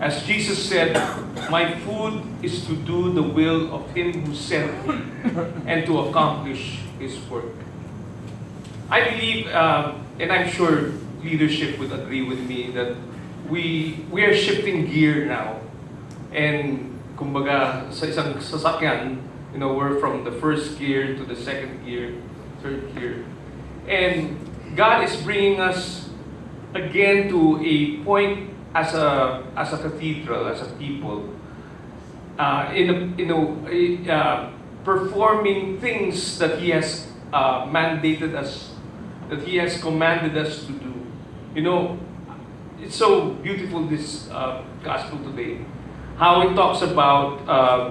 As Jesus said, my food is to do the will of Him who sent me and to accomplish His work. I believe, and I'm sure leadership would agree with me, that we are shifting gear now. And kumbaga, sa isang sasakyan, we're from the first gear to the second gear, third gear. And God is bringing us again to a point as a cathedral, as a people, performing things that He has mandated us, that He has commanded us to do. It's so beautiful, this gospel today. How it talks about,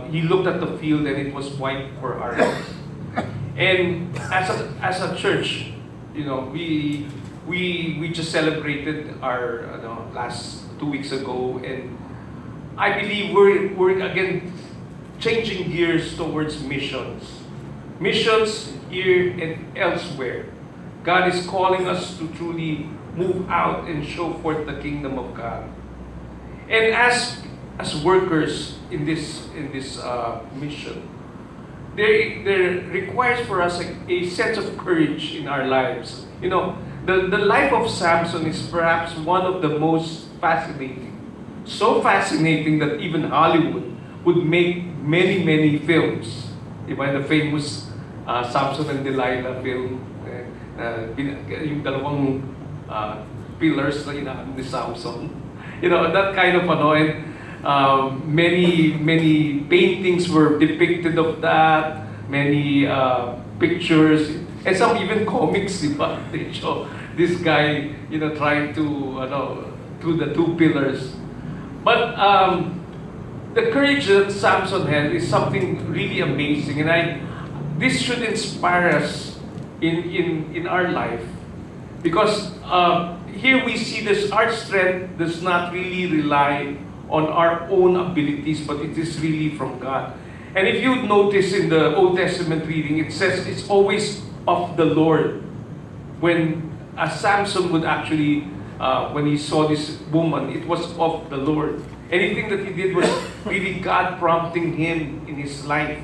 He looked at the field and it was white for harvest. And as a church, we just celebrated our last 2 weeks ago, and I believe we're again changing gears towards missions. Missions here and elsewhere. God is calling us to truly move out and show forth the kingdom of God. And as workers in this mission, there requires for us a sense of courage in our lives. The life of Samson is perhaps one of the most fascinating. So fascinating that even Hollywood would make many, many films. The famous Samson and Delilah film, yung dalawang pillars na inaano ni Samson. That kind of and many paintings were depicted of that, many pictures, and some even comics, they show this guy, trying to, through the two pillars. But the courage that Samson had is something really amazing, and this should inspire us in our life, because here we see this, our strength does not really rely on our own abilities, but it is really from God. And if you notice in the Old Testament reading, it says it's always of the Lord. When Samson would actually, when he saw this woman, it was of the Lord. Anything that he did was really God prompting him in his life.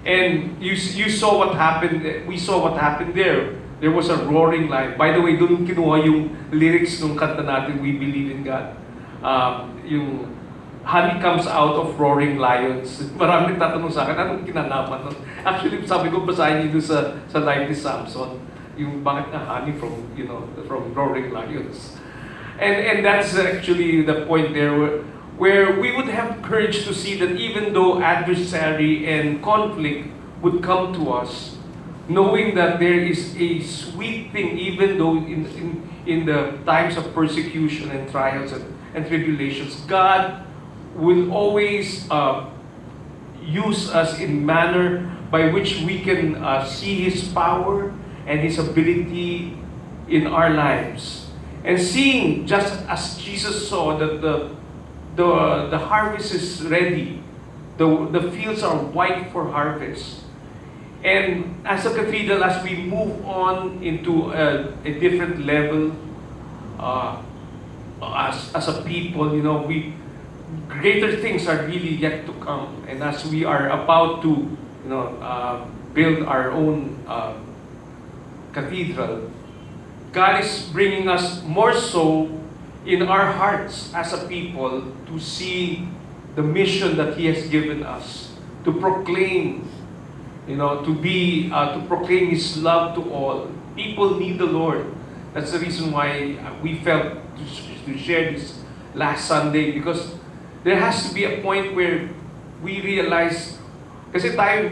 And you saw what happened. We saw what happened there. There was a roaring lion. By the way, doon kinuha yung lyrics ng kanta natin, We Believe in God. Yung honey comes out of roaring lions. Maraming tatanong sa akin, anong kinalaman nun? Actually, sabi ko, basahin niyo sa life ni Samson, yung bakit na honey from roaring lions. And that's actually the point there, where we would have courage to see that even though adversary and conflict would come to us, knowing that there is a sweet thing, even though in the times of persecution and trials and tribulations, God will always use us in manner by which we can see His power and His ability in our lives. And seeing, just as Jesus saw that the harvest is ready, the fields are white for harvest. And as a cathedral, as we move on into a different level, as a people, greater things are really yet to come. And as we are about to, build our own cathedral, God is bringing us more so in our hearts as a people to see the mission that He has given us, to proclaim, to proclaim His love to all. People need the Lord. That's the reason why we felt to share this last Sunday, because there has to be a point where we realize, kasi tayo,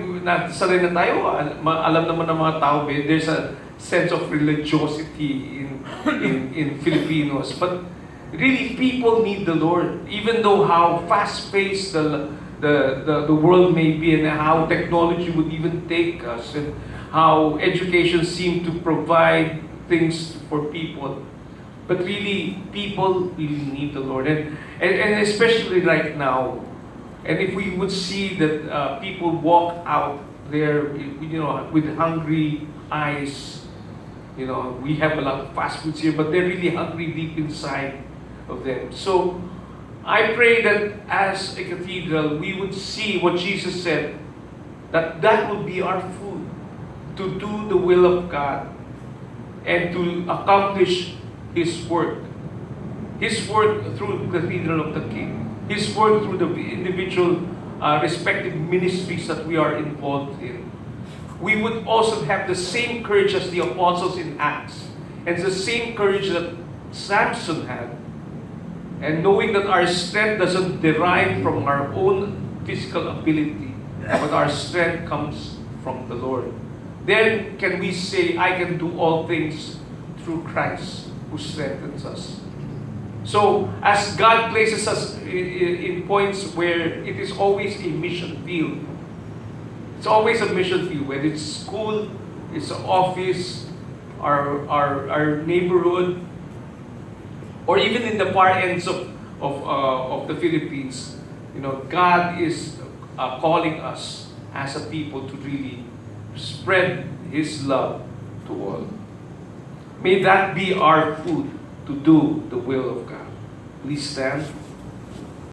sanay na tayo, alam naman ng mga tao, there's a sense of religiosity in Filipinos, but really people need the Lord, even though how fast-paced the world may be, and how technology would even take us, and how education seemed to provide things for people. But really, people really need the Lord. And especially right now, and if we would see that people walk out there, with hungry eyes, we have a lot of fast foods here, but they're really hungry deep inside of them. So, I pray that as a cathedral, we would see what Jesus said, that that will be our food, to do the will of God and to accomplish His work. His work through the Cathedral of the King. His work through the individual respective ministries that we are involved in. We would also have the same courage as the apostles in Acts, and the same courage that Samson had, and knowing that our strength doesn't derive from our own physical ability, but our strength comes from the Lord. Then can we say, I can do all things through Christ who strengthens us. So, as God places us in points where it is always a mission field, it's always a mission field, whether it's school, it's an office, our neighborhood, or even in the far ends of the Philippines, God is calling us as a people to really spread His love to all. May that be our food, to do the will of God. Please stand.